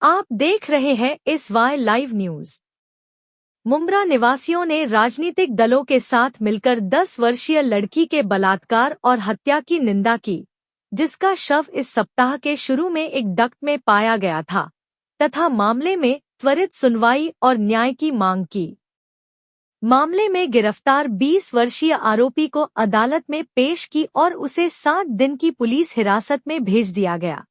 आप देख रहे हैं इस वाई लाइव न्यूज। मुंब्रा निवासियों ने राजनीतिक दलों के साथ मिलकर 10 वर्षीय लड़की के बलात्कार और हत्या की निंदा की, जिसका शव इस सप्ताह के शुरू में एक डक्ट में पाया गया था, तथा मामले में त्वरित सुनवाई और न्याय की मांग की। मामले में गिरफ्तार 20 वर्षीय आरोपी को अदालत में पेश की और उसे 7 दिन की पुलिस हिरासत में भेज दिया गया।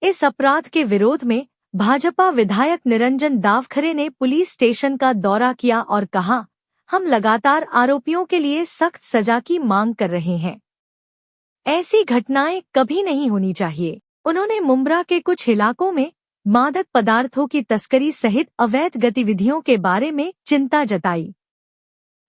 इस अपराध के विरोध में भाजपा विधायक निरंजन दावखरे ने पुलिस स्टेशन का दौरा किया और कहा, हम लगातार आरोपियों के लिए सख्त सजा की मांग कर रहे हैं। ऐसी घटनाएं कभी नहीं होनी चाहिए। उन्होंने मुंब्रा के कुछ इलाकों में मादक पदार्थों की तस्करी सहित अवैध गतिविधियों के बारे में चिंता जताई।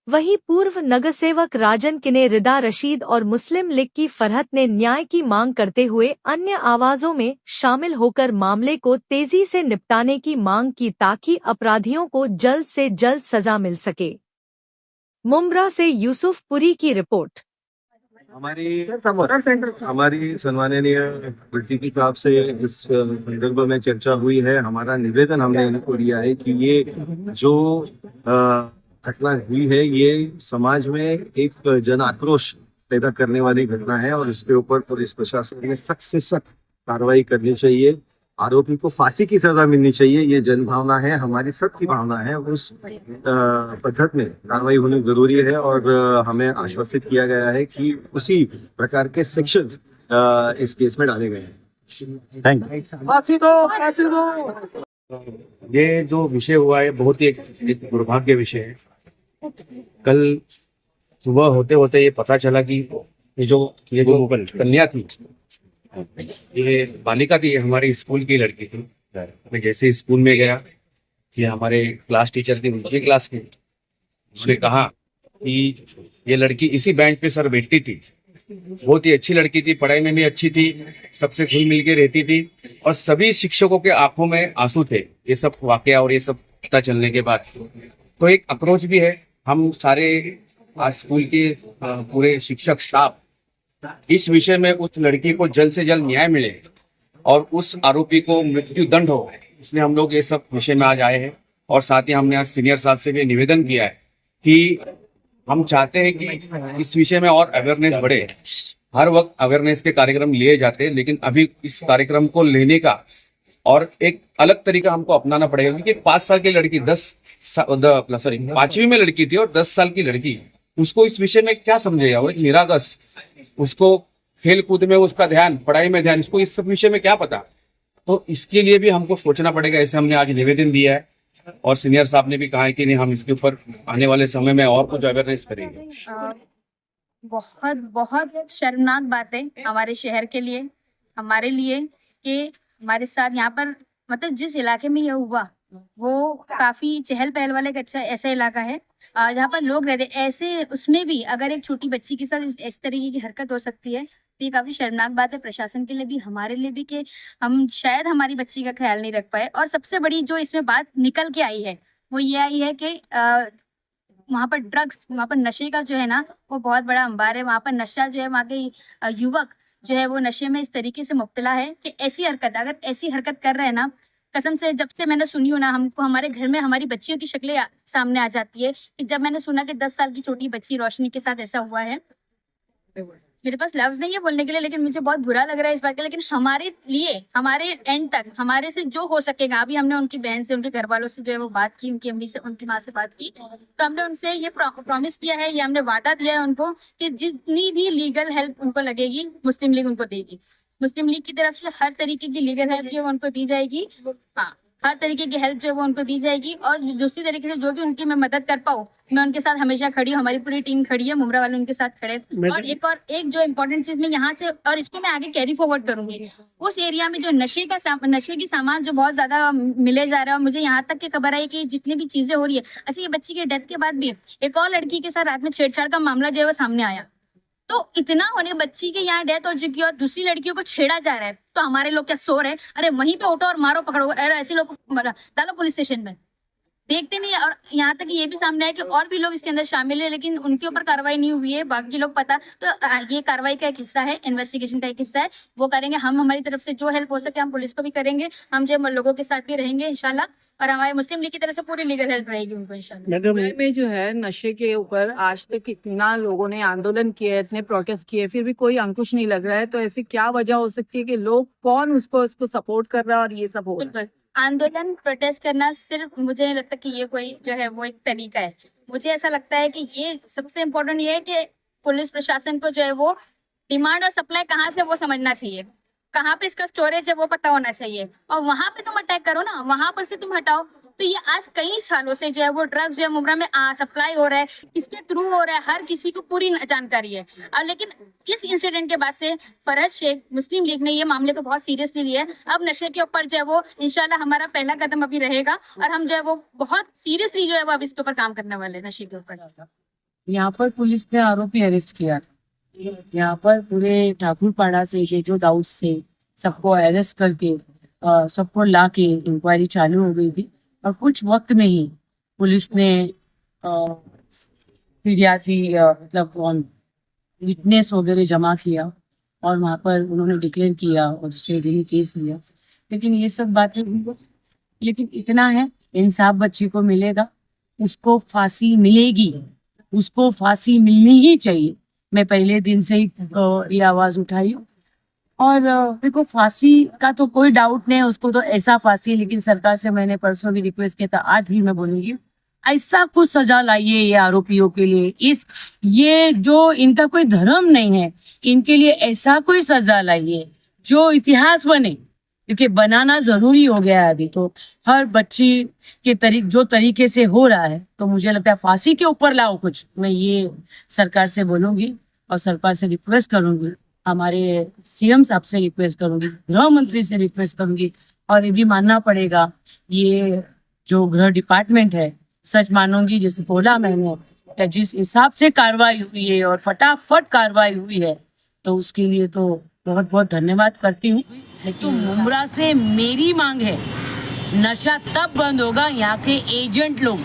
वहीं पूर्व नगरसेवक राजन किने रिदा रशीद और मुस्लिम लीग की फरहत ने न्याय की मांग करते हुए अन्य आवाजों में शामिल होकर मामले को तेजी से निपटाने की मांग की ताकि अपराधियों को जल्द से जल्द सजा मिल सके। मुंब्रा से यूसुफ पुरी की रिपोर्ट। हमारी सम्माननीय डीसीपी साहब से इस संदर्भ में चर्चा हुई है। हमारा निवेदन हमने इनको दिया है कि ये जो घटना हुई है ये समाज में एक जन आक्रोश पैदा करने वाली घटना है और इसके ऊपर पुलिस प्रशासन ने सख्त से सख्त कार्रवाई करनी चाहिए। आरोपी को फांसी की सजा मिलनी चाहिए। ये जन भावना है, हमारी सबकी भावना है। उस पद्धति में कार्रवाई होनी जरूरी है और हमें आश्वासित किया गया है कि उसी प्रकार के सेक्शन इस केस में डाले गए हैं। Thank you. फांसी दो। ये जो विषय हुआ है बहुत ही एक दुर्भाग्य विषय है। कल सुबह होते होते ये पता चला कि ये जो कन्या थी, ये बालिका थी, हमारी स्कूल की लड़की थी। मैं जैसे स्कूल में गया कि हमारे क्लास टीचर थी, उनकी क्लास की, उसने कहा कि ये लड़की इसी बेंच पे सर बैठती थी। बहुत ही अच्छी लड़की थी, पढ़ाई में भी अच्छी थी, सबसे घुल मिल के रहती थी और सभी शिक्षकों के आंखों में आंसू थे ये सब वाकया और ये सब पता चलने के बाद। तो एक अप्रोच भी है, हम सारे आज स्कूल के पूरे शिक्षक स्टाफ इस विषय में उस लड़की को जल्द से जल्द न्याय मिले और उस आरोपी को मृत्यु दंड हो, इसलिए हम लोग ये सब विषय में आज आए हैं। और साथ ही हमने आज सीनियर साहब से भी निवेदन किया है कि हम चाहते हैं कि इस विषय में और अवेयरनेस बढ़े। हर वक्त अवेयरनेस के कार्यक्रम लिए जाते हैं, लेकिन अभी इस कार्यक्रम को लेने का और एक अलग तरीका हमको अपनाना पड़ेगा, क्योंकि 5 साल की लड़की 5वीं में लड़की थी और 10 साल की लड़की, उसको इस विषय में क्या समझेगा? वो एक निरागस, उसको खेल कूद में उसका ध्यान, पढ़ाई में ध्यान, इसको इस सब विषय में क्या पता? तो इसके लिए भी हमको सोचना पड़ेगा। ऐसे हमने आज निवेदन दिया है और सीनियर साहब ने भी कहा है कि नहीं, हम इसके ऊपर आने वाले समय में और कुछ अवेयरनेस करेंगे। बहुत बहुत शर्मनाक बात है हमारे शहर के लिए, हमारे लिए, कि हमारे साथ यहाँ पर मतलब जिस इलाके में यह हुआ वो काफी चहल पहल वाला एक अच्छा ऐसा इलाका है जहाँ पर लोग रहते, ऐसे उसमें भी अगर एक छोटी बच्ची के साथ इस तरीके की हरकत हो सकती है तो ये काफी शर्मनाक बात है प्रशासन के लिए भी, हमारे लिए भी, कि हम शायद हमारी बच्ची का ख्याल नहीं रख पाए। और सबसे बड़ी जो इसमें बात निकल के आई है वो ये आई है कि वहाँ पर ड्रग्स, वहाँ पर नशे का जो है ना वो बहुत बड़ा अंबार है। वहाँ पर नशा जो है, वहाँ के युवक जो है वो नशे में इस तरीके से मुब्तला है कि ऐसी हरकत, अगर ऐसी हरकत कर रहे हैं ना, कसम से जब से मैंने सुनी हो ना, हमको हमारे घर में हमारी बच्चियों की शक्लें सामने आ जाती है कि जब मैंने सुना कि 10 साल की छोटी बच्ची रोशनी के साथ ऐसा हुआ है। मेरे पास लफ्ज नहीं है बोलने के लिए, लेकिन मुझे बहुत बुरा लग रहा है इस बात का। लेकिन हमारे लिए, हमारे एंड तक हमारे से जो हो सकेगा, अभी हमने उनकी बहन से, उनके घर वालों से जो है वो बात की, उनकी अम्मी से, उनकी माँ से बात की, तो हमने उनसे ये प्रॉमिस किया है, ये हमने वादा दिया है उनको कि जितनी भी लीगल हेल्प उनको लगेगी मुस्लिम लीग उनको देगी। मुस्लिम लीग की तरफ से हर तरीके की लीगल हेल्प जो है उनको दी जाएगी। हाँ, हर तरीके की हेल्प जो है वो उनको दी जाएगी और दूसरी तरीके से जो भी उनकी मैं मदद कर पाऊँ मैं उनके साथ हमेशा खड़ी हूँ। हमारी पूरी टीम खड़ी है, मुंब्रा वाले उनके साथ खड़े। और एक जो इम्पोर्टेंट चीज मैं यहाँ से, और इसको मैं आगे कैरी फॉरवर्ड करूंगी, उस एरिया में जो नशे की सामान जो बहुत ज्यादा मिले जा रहा है, और मुझे यहाँ तक की खबर आई कि जितनी भी चीजें हो रही है, अच्छा ये बच्ची की डेथ के बाद भी एक और लड़की के साथ रात में छेड़छाड़ का मामला जो है वो सामने आया। तो इतना होने, बच्ची के यहाँ डेथ हो चुकी है और दूसरी लड़कियों को छेड़ा जा रहा है, तो हमारे लोग क्या सो रहे? अरे वहीं पे उठो और मारो, पकड़ो, अरे ऐसे लोग डालो पुलिस स्टेशन में। देखते नहीं है। और यहाँ तक ये भी सामने है कि और भी लोग इसके अंदर शामिल है, लेकिन उनके ऊपर कार्रवाई नहीं हुई है। बाकी लोग पता तो ये कार्रवाई का एक हिस्सा है, इन्वेस्टिगेशन का एक हिस्सा है, वो करेंगे। हम हमारी तरफ से जो हेल्प हो सके हम पुलिस को भी करेंगे, हम जो लोगों के साथ भी रहेंगे इंशाल्लाह, और हमारे मुस्लिम लीग की तरफ से पूरी लीगल हेल्प रहेगी उनको इंशाल्लाह। मुंबई में जो है नशे के ऊपर आज तक इतना लोगों ने आंदोलन किए, इतने प्रोटेस्ट किए, फिर भी कोई अंकुश नहीं लग रहा है। तो ऐसी क्या वजह हो सकती है कि लोग कौन उसको सपोर्ट कर रहा है और ये सब हो रहा है? बिल्कुल, आंदोलन प्रोटेस्ट करना सिर्फ मुझे नहीं लगता कि ये कोई जो है वो एक तरीका है। मुझे ऐसा लगता है कि ये सबसे इम्पोर्टेंट ये है कि पुलिस प्रशासन को जो है वो डिमांड और सप्लाई कहाँ से वो समझना चाहिए, कहाँ पे इसका स्टोरेज है वो पता होना चाहिए, और वहां पे तुम अटैक करो ना, वहां पर से तुम हटाओ। तो ये आज कई सालों से जो है वो ड्रग्स जो है मुमरा में सप्लाई हो रहा है, किसके थ्रू हो रहा है, हर किसी को पूरी जानकारी है। और लेकिन इस इंसिडेंट के बाद से फरहद शेख मुस्लिम लीग ने ये मामले को बहुत सीरियसली लिया है। अब नशे के ऊपर जो है वो इंशाल्लाह हमारा पहला कदम अभी रहेगा, और हम जो है वो बहुत सीरियसली जो है वो अब इसके ऊपर काम करने वाले हैं, नशे के ऊपर। यहाँ पर पुलिस ने आरोपी अरेस्ट किया था। यहाँ पर पूरे ठाकुरपाड़ा से जो डाउट से सबको अरेस्ट करके सबको ला के इंक्वायरी चालू हो गई थी, और कुछ वक्त में ही पुलिस ने फिरियादी मतलब विटनेस वगैरह जमा किया, और वहाँ पर उन्होंने डिक्लेयर किया और दूसरे दिन केस लिया। लेकिन ये सब बातें, लेकिन इतना है, इंसाफ बच्ची को मिलेगा, उसको फांसी मिलेगी, उसको फांसी मिलनी ही चाहिए। मैं पहले दिन से ही ये आवाज उठाई हूँ। और देखो, फांसी का तो कोई डाउट नहीं है, उसको तो ऐसा फांसी। लेकिन सरकार से मैंने परसों भी रिक्वेस्ट किया था, आज भी मैं बोलूंगी, ऐसा कुछ सजा लाइए ये आरोपियों के लिए। ये जो इनका कोई धर्म नहीं है, इनके लिए ऐसा कोई सजा लाइए जो इतिहास बने, क्योंकि बनाना जरूरी हो गया है अभी। तो हर बच्ची के जो तरीके से हो रहा है, तो मुझे लगता है फांसी के ऊपर लाओ कुछ। मैं ये सरकार से बोलूंगी और सरकार से रिक्वेस्ट करूंगी, हमारे सीएम साहब से रिक्वेस्ट करूंगी, गृह मंत्री से रिक्वेस्ट करूंगी। और ये भी मानना पड़ेगा, ये जो गृह डिपार्टमेंट है, सच मानूंगी जैसे बोला मैंने, जिस हिसाब से कार्रवाई हुई है और फटाफट कार्रवाई हुई है, तो उसके लिए तो बहुत बहुत धन्यवाद करती हूँ। लेकिन मुमरा से मेरी मांग है, नशा तब बंद होगा यहाँ के एजेंट लोग,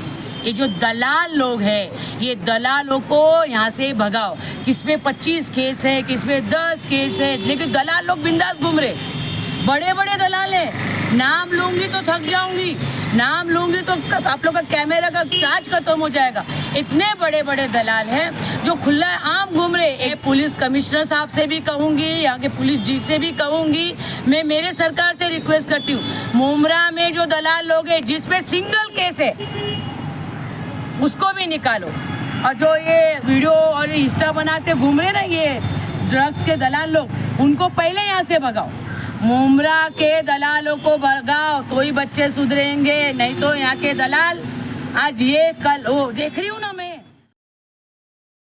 ये जो दलाल लोग हैं, ये दलालों को यहाँ से भगाओ। किसमें 25 केस है, किसमें 10 केस है, लेकिन दलाल लोग बिंदास घूम रहे, बड़े बड़े दलाल हैं। नाम लूंगी तो थक जाऊंगी, नाम लूंगी तो आप लोग का कैमरा का चार्ज खत्म हो जाएगा। इतने बड़े बड़े दलाल हैं जो खुला आम घूम रहे। पुलिस कमिश्नर साहब से भी कहूंगी, यहाँ के पुलिस जी से भी कहूंगी, मैं मेरे सरकार से रिक्वेस्ट करती हूँ, मुमरा में जो दलाल लोग हैं जिसपे सिंगल केस है, उसको भी निकालो। और जो ये वीडियो और इंस्टा बनाते घूम रहे ना ये ड्रग्स के दलाल लोग, उनको पहले यहाँ से भगाओ। मुमरा के दलालों को भगाओ तो ही बच्चे सुधरेंगे, नहीं तो यहाँ के दलाल आज ये कल वो देख रही हूँ ना मैं।